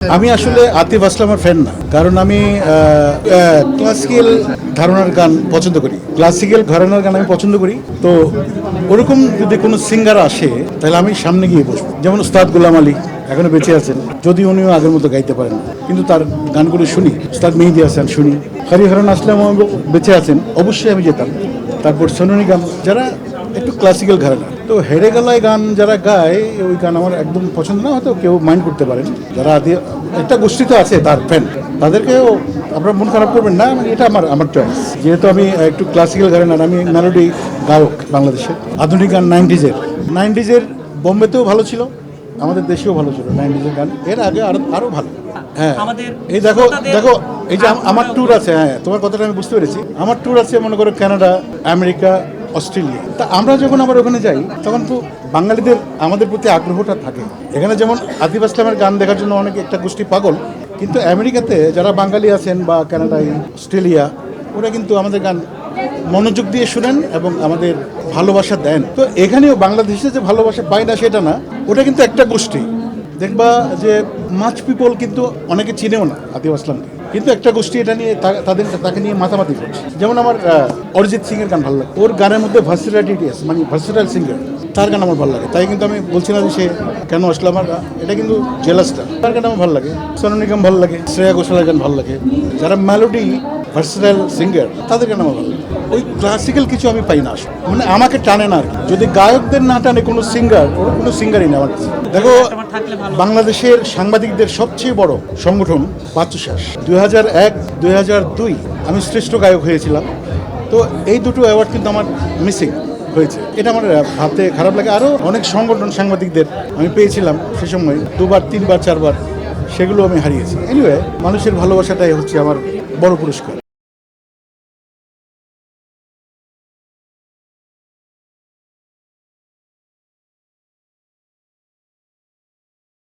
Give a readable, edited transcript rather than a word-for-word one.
আমি আসলে আতিফ আসলামের ফ্যান না, কারণ আমি ক্লাসিক্যাল ঘরানার গান পছন্দ করি। ক্লাসিক্যাল ঘরানার গান আমি পছন্দ করি। তো ওরকম যদি কোনো সিঙ্গার আসে তাহলে আমি সামনে গিয়ে বসবো। যেমন উস্তাদ গোলাম আলী এখনো বেঁচে আছেন, যদি উনিও আগের মতো গাইতে পারেন না, কিন্তু তার গানগুলো শুনি। উস্তাদ মেহেদী হাসান শুনি, হরিহরন আসলাম বেঁচে আছেন, অবশ্যই আমি যেতাম। তারপর সোনু নিগম, যারা একটু ক্লাসিক্যাল ঘরানা। তো হেরে গলায় গান যারা গায়, ওই গান আমার একদম পছন্দ না, হয়তো কেউ মাইন্ড করতে পারেন। যারা একটা গোষ্ঠী তো আছে তার ফ্যান, তাদেরকেও আপনারা মন খারাপ করবেন না, এটা আমার চয়েস। যেহেতু আমি একটু ক্লাসিক্যাল ঘরানার, আমি মেলোডি গায়ক বাংলাদেশের। আধুনিক গান নাইনটিজের বোম্বেতেও ভালো ছিল, আমাদের দেশেও ভালো ছিল 90s গান। এর আগে আরো ভালো। হ্যাঁ, এই দেখো দেখো, এই যে আমার ট্যুর আছে। হ্যাঁ, তোমার কথাটা আমি বুঝতে পেরেছি। আমার ট্যুর আছে, মনে করো কানাডা, আমেরিকা, অস্ট্রেলিয়া। তা আমরা যখন আবার ওখানে যাই, তখন তো বাঙালিদের আমাদের প্রতি আগ্রহটা থাকে। এখানে যেমন আতিফ আসলামের গান দেখার জন্য অনেক একটা গোষ্ঠী পাগল, কিন্তু আমেরিকাতে যারা বাঙালি আছেন বা কানাডায়, অস্ট্রেলিয়া, ওরা কিন্তু আমাদের গান মনোযোগ দিয়ে শুনেন এবং আমাদের ভালোবাসা দেন। তো এখানেও বাংলাদেশে যে ভালোবাসা পায় না সেটা না, ওটা কিন্তু একটা গোষ্ঠী। দেখবা যে মাছ পিপল কিন্তু অনেকে চিনেও না আতিফ আসলামকে, কিন্তু একটা গোষ্ঠী এটা নিয়ে তাকে নিয়ে মাতামাতি করছে। যেমন আমার অরিজিৎ সিং এর গান ভালো লাগে, ওর গানের মধ্যে ভার্সিটালিটি আছে, মানে ভার্সিটাইল সিঙ্গার, তার গান আমার ভালো লাগে। তাই কিন্তু আমি বলছি না যে সে কেন আসলো, আমার এটা কিন্তু জেলাসটা। তার গান আমার ভালো লাগে, সোনু নিগম ভালো লাগে, শ্রেয়া ঘোষালের গান ভালো লাগে। যারা মেলোডি ভার্সিটাইল সিঙ্গার, তাদের গান আমার ভালো লাগে। ওই ক্লাসিক্যাল কিছু আমি পাই না, মানে আমাকে টানে না আর কি। যদি গায়কদের না টানে কোনো সিঙ্গার, ওরা কোনো সিঙ্গারই না আমার কাছে। দেখো, বাংলাদেশের সাংবাদিকদের সবচেয়ে বড় সংগঠন বাচ্চুশ্বাস, 2001, 2002 আমি শ্রেষ্ঠ গায়ক হয়েছিলাম। তো এই দুটো অ্যাওয়ার্ড কিন্তু আমার মিসিং হয়েছে, এটা আমার ভাবতে খারাপ লাগে। আরও অনেক সংগঠন সাংবাদিকদের আমি পেয়েছিলাম সে সময়, 2বার 3বার 4বার, সেগুলো আমি হারিয়েছি। এনিওয়ে, মানুষের ভালোবাসাটাই হচ্ছে আমার বড় পুরস্কার।